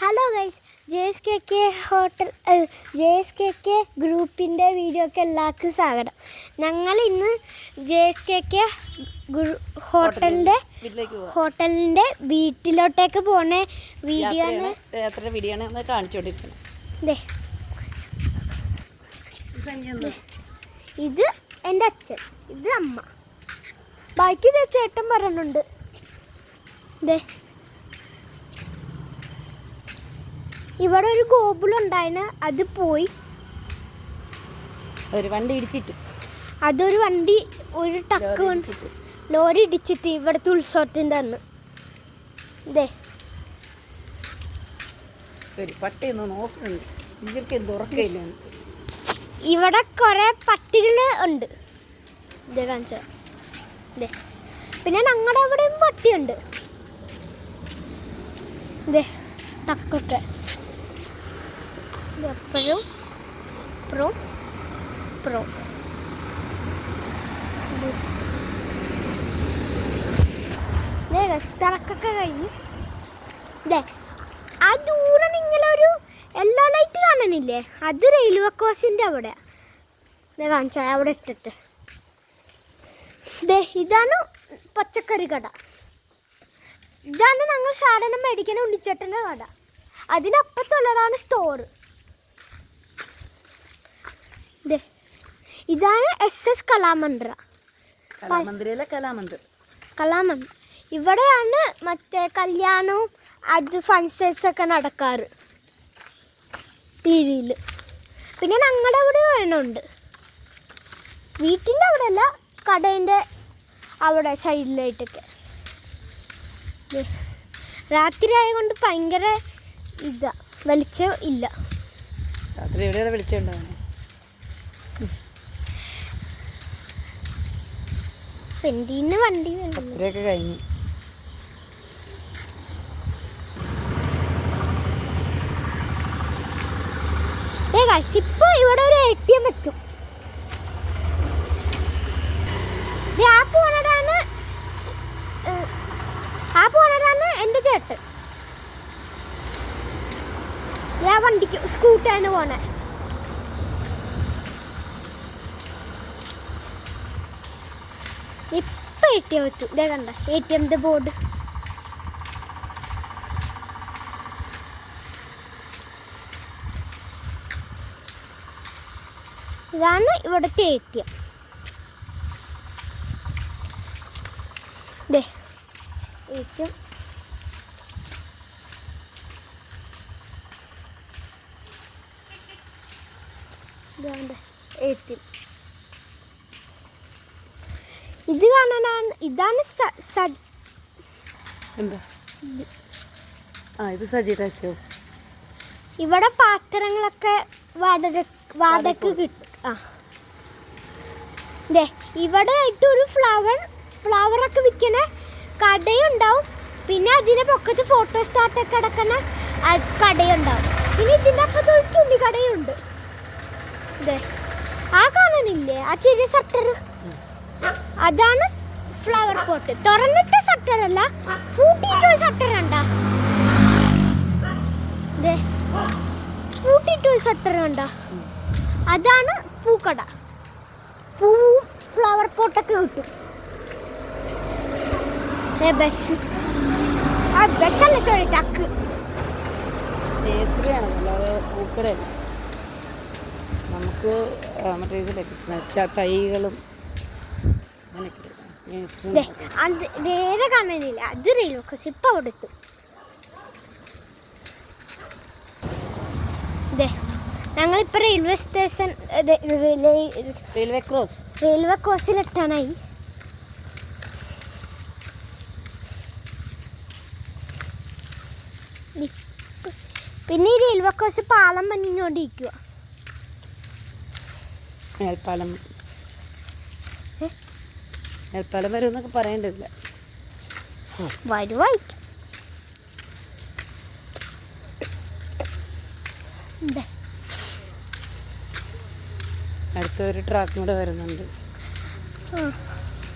Hello guys, JSKK ഗ്രൂപ്പിൻ്റെ വീഡിയോക്ക് എല്ലാവർക്കും സ്വാഗതം. ഞങ്ങൾ ഇന്ന് JSKK ഹോട്ടലിൻ്റെ വീട്ടിലോട്ടേക്ക് പോകുന്ന വീഡിയോ ആണ് കാണിച്ചുകൊണ്ടിരിക്കുന്നത്. ഇത് എൻ്റെ അച്ഛൻ, ഇത് അമ്മ, ബാക്കി ചേട്ടൻ പറയുന്നുണ്ട്. ഇവിടെ ഒരു ഗോപുരം ഉണ്ടായിരുന്നു, അത് പോയി. ഒരു വണ്ടി ഇടിച്ചിട്ട്, അതൊരു വണ്ടി, ഒരു ടക്ക് ലോറി ഇടിച്ചിട്ട് ഇവിടുത്തെ ഉത്സവത്തിൻ്റെ അന്ന്. ഇവിടെ കുറെ പട്ടികൾ ഉണ്ട്. കാണിച്ച പിന്നെ ഞങ്ങളുടെ അവിടെയും പട്ടിയുണ്ട്. ടക്കൊക്കെ എപ്പോഴും റെസ്റ്ററക്കൊക്കെ കഴിഞ്ഞു. ആ ദൂരം നിങ്ങളൊരു യെല്ലോ ലൈറ്റ് കാണണില്ലേ, അത് റെയിൽവേ ക്രോസിൻ്റെ അവിടെ കാണിച്ച, അവിടെ ഇട്ടിട്ട്. ഇതാണ് പച്ചക്കറി കട. ഇതാണ് ഞങ്ങൾ സാധനം മേടിക്കുന്ന ഉണ്ണിച്ചേട്ടൻ്റെ കട. അതിനപ്പുറത്തുള്ളതാണ് സ്റ്റോർ. ഇതാണ് SS കലാമന്ദിർ. ഇവിടെയാണ് മറ്റേ കല്യാണവും അത് ഫങ്ഷൻസ് ഒക്കെ നടക്കാറ് TV-യിൽ. പിന്നെ ഞങ്ങളുടെ അവിടെ വേണമുണ്ട്, വീട്ടിൻ്റെ അവിടെ അല്ല, കടേൻ്റെ അവിടെ സൈഡിലായിട്ടൊക്കെ. രാത്രി ആയതുകൊണ്ട് ഭയങ്കര വെളിച്ചം ഇല്ല. പെന്റിന്ന് വണ്ടി കഴിഞ്ഞു. ഇപ്പൊ ഇവിടെ ഒരു ATM എത്തും. ആ പോണതാണ് എൻ്റെ ചേട്ടൻ. ഞാൻ വണ്ടിക്ക് സ്കൂട്ടറിന് പോണേ. ഇപ്പൊ ATM എത്തും. കണ്ട ATMന്റെ ബോർഡ്. ഇതാണ് ഇവിടുത്തെ ATM. ATM ഇത് കാണാനാണ്. ഇതാണ് ഇവിടെ പാത്രങ്ങളൊക്കെ വാടകയ്ക്ക് കിട്ടും. ഇവിടെ ആയിട്ട് ഒരു ഫ്ലവറൊക്കെ വിൽക്കുന്ന കടയുണ്ടാവും. പിന്നെ അതിൻ്റെ പൊക്കത്ത് ഫോട്ടോ സ്റ്റാർട്ടൊക്കെ കിടക്കുന്ന കടയുണ്ടാവും. പിന്നെ ഇതിൻ്റെ അപ്പുറത്ത് ഒരു തുണി കടയുണ്ട്. ആ കാണാനില്ലേ, ആ ചെറിയ ഷട്ടർ, അതാണ് ഫ്ലവർ പോട്ട്. തുറന്നിട്ട ഷട്ടറല്ല, പൂട്ടിയിട്ടൊരു ഷട്ടർ കണ്ട, പൂട്ടിയിട്ടൊരു ഷട്ടർ കണ്ട, അതാണ് പൂക്കട. പൂവും ഫ്ലവർ പോട്ടൊക്കെ കിട്ടും. ബസ്, ബസ്സല്ല, സോറി, ടക്ക്. നമുക്ക് മറ്റേ ഇതിലൊക്കെ തൈകളും നേരെ കാണാനില്ല, അത് റെയിൽവേ ക്രോസ്. ഇപ്പൊ അവിടെ എത്തും. ഞങ്ങളിപ്പോ റെയിൽവേ സ്റ്റേഷൻ, റെയിൽവേ ക്രോസിലെത്താനായി. പിന്നെ ഈ റെയിൽവേ ക്രോസ് പാലം പണിഞ്ഞോണ്ടിരിക്കുക. മേൽപ്പാലം വരുമെന്നൊക്കെ പറയേണ്ടതില്ല, വരുവായിരിക്കും. അടുത്തൊരു ട്രാക്കും കൂടെ വരുന്നുണ്ട്.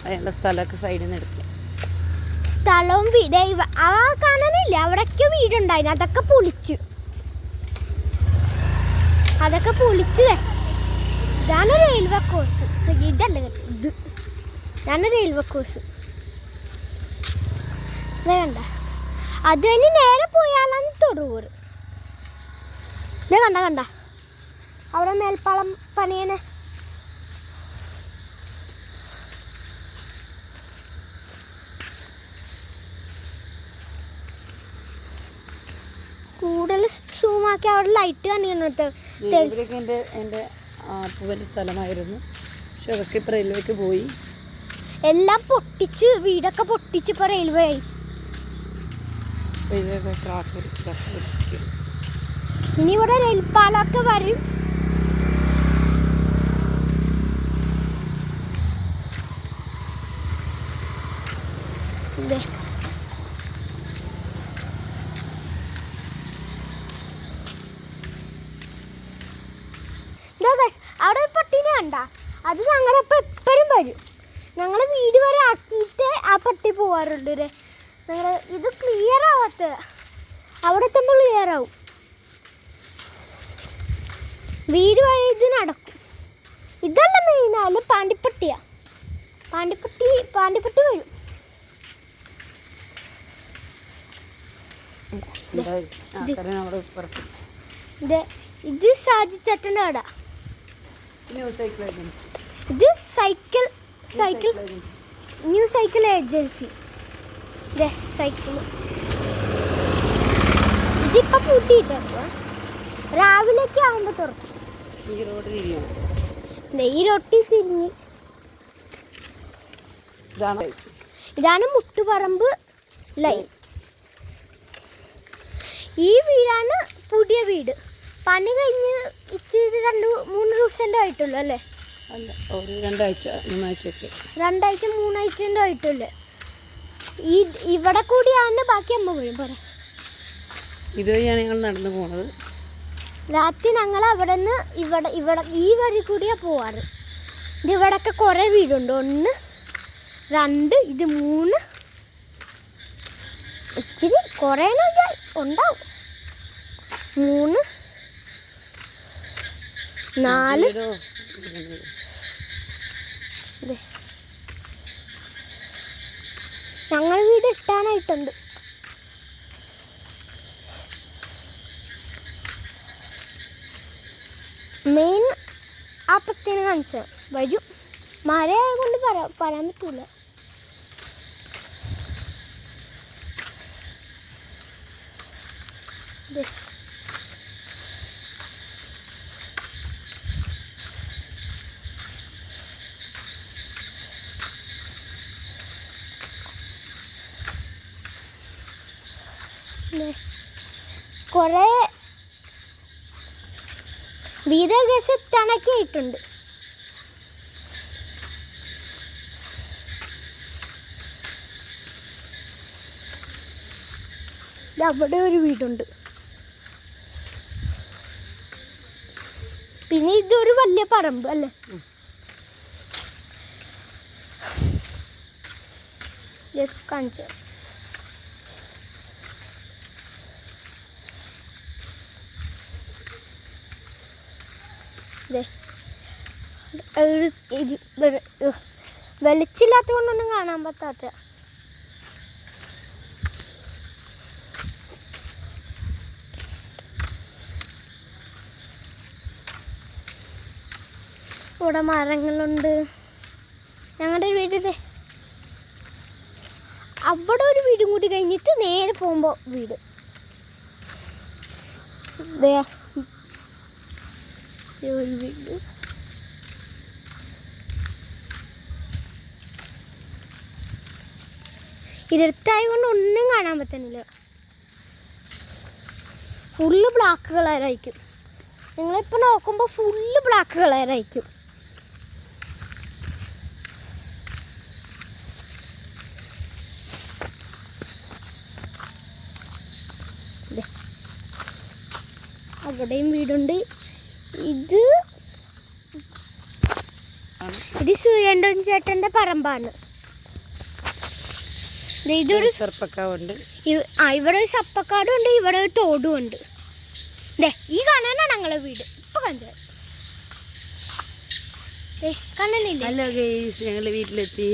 അതിനുള്ള സ്ഥലമൊക്കെ സൈഡിൽ നിന്ന് എടുക്കും. സ്ഥലവും വീട് ആ കാണാനില്ല, അവിടേക്ക് വീടുണ്ടായിരുന്നു, അതൊക്കെ പൊളിച്ചു. ഇതാണ് റെയിൽവേ കോഴ്സ്. ഇതല്ല ഇത്, ഇതാണ് റെയിൽവേ കോഴ്സ്. ഇത് കണ്ട, അത് കഴിഞ്ഞ് നേരെ പോയാലാണ് തൊടുവൂർ. ഇത് കണ്ട അവിടെ മേൽപ്പാളം പണിയനെ. കൂടുതൽ സൂമാക്കി അവിടെ ലൈറ്റ് കാണിക്കുന്നത് എൻ്റെ പൂവൻ്റെ സ്ഥലമായിരുന്നു. പക്ഷെ അതൊക്കെ ഇപ്പം റെയിൽവേക്ക് പോയി. എല്ലാം പൊട്ടിച്ച്, വീടൊക്കെ പൊട്ടിച്ച് ഇപ്പോൾ റെയിൽവേ ആയി. ഇനി ഇവിടെ റെയിൽപ്പാലമൊക്കെ വരും. അവിടെ ഒരു പട്ടീനെ കണ്ട, അത് ഞങ്ങളുടെ ഇപ്പം എപ്പോഴും വരും. ഞങ്ങൾ വീട് വരെ ആക്കിയിട്ട് ആ പട്ടി പോവാറുണ്ട്. ഞങ്ങൾ ഇത് ക്ലിയർ ആവാത്ത, അവിടെ എത്തുമ്പോൾ ക്ലിയർ ആവും. വീട് വരെ ഇത് നടക്കും. ഇതല്ല മെയിനാണ് പാണ്ടിപ്പട്ടിയാ. പാണ്ടിപ്പട്ടി വരും. ഇത് ഷാജി ചേട്ടൻ്റെ കട. ഇത് ന്യൂ സൈക്കിൾ ഏജൻസി. സൈക്കിൾ ഇതിപ്പോൾ പൂട്ടിയിട്ടോ, രാവിലെയൊക്കെ ആകുമ്പോൾ തുറക്കും. ഈ റൊട്ടി തിരിഞ്ഞ് ഇതാണ് മുട്ടുപറമ്പ് ലൈൻ. ഈ വീടാണ് പുതിയ വീട്. പണി കഴിഞ്ഞ് ഇച്ചിരി 2-3 ദിവസത്തിൻ്റെ ആയിട്ടുള്ളൂ അല്ലേ? അല്ല, ഒരു 2-3 ആയിട്ടുള്ളൂ. ഇവിടെ കൂടിയാണ് ബാക്കി അമ്മ വീഴും. പറയാം, ഇതുവഴിയാണ് ഞങ്ങൾ നടന്നു പോണത്. രാത്രി ഞങ്ങൾ അവിടെ നിന്ന് ഇവിടെ ഈ വഴി കൂടിയാണ് പോവാറ്. ഇത് ഇവിടെയൊക്കെ കുറേ വീടുണ്ട്. 1, 2, ഇത് 3, ഇച്ചിരി കുറേ ഉണ്ടാവും. 3, 4. ഞങ്ങൾ വീട് ഇട്ടാനായിട്ടുണ്ട്. മെയിൻ ആപ്പത്തേന് കാണിച്ച വരും. മഴയായ കൊണ്ട് പറയാൻ പറ്റൂല. കുറേ വീതകേസ് തണക്കിയിട്ടുണ്ട്. അവിടെ ഒരു വീടുണ്ട്. പിന്നെ ഇതൊരു വലിയ പറമ്പ് അല്ലേ? കാണിച്ച വെളിച്ചില്ലാത്ത കൊണ്ടൊന്നും കാണാൻ പറ്റാത്ത. ഇവിടെ മരങ്ങളുണ്ട്. ഞങ്ങളുടെ വീട് അവിടെ ഒരു വീടും കൂടി കഴിഞ്ഞിട്ട് നേരെ പോകുമ്പോൾ വീട്. ഒരു വീട് ഇരുട്ടായ കൊണ്ട് ഒന്നും കാണാൻ പറ്റുന്നില്ല. ഫുള്ള് ബ്ലാക്ക് കളറായിരിക്കും. നിങ്ങളിപ്പോൾ നോക്കുമ്പോൾ ഫുള്ള് ബ്ലാക്ക് കളറായിരിക്കും. അവിടെയും വീടുണ്ട്. ഇത് സുരേന്ദ്രൻ ചേട്ടൻ്റെ പറമ്പാണ്. ഇതൊരു സർപ്പക്കാവുണ്ട്. ഇവിടെ ഒരു സപ്പക്കാടും ഉണ്ട്, ഇവിടെ ഒരു തോടും ഉണ്ട്. ഈ കാണാനാണ് ഞങ്ങളെ വീട്. ഇപ്പൊ കണ്ടത് കാണാനില്ലേ? ഹലോ ഗൈസ്, ഞങ്ങൾ വീട്ടിലെത്തി.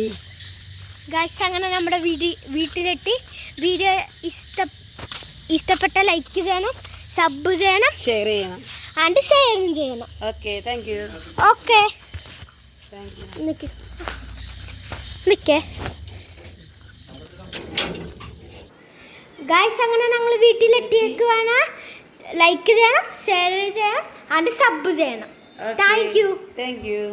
ഗൈസ് അങ്ങനെ നമ്മുടെ വീട്ടിലെത്തി. വീഡിയോ ഇഷ്ടപ്പെട്ട ലൈക്ക് ചെയ്യണം, സബ് ചെയ്യണം, ഷെയർ ചെയ്യണം, ആൻഡ് ഷെയറും ചെയ്യണം. Okay, thank you. Okay, thank you. നിക്കേ ഗൈസ് അങ്ങനെ ഞങ്ങൾ വീട്ടിലെത്തിയേക്കുവാണ്. ലൈക്ക് ചെയ്യണം, ഷെയർ ചെയ്യണം, ആൻഡ് സബ് ചെയ്യണം. Thank you. Thank U.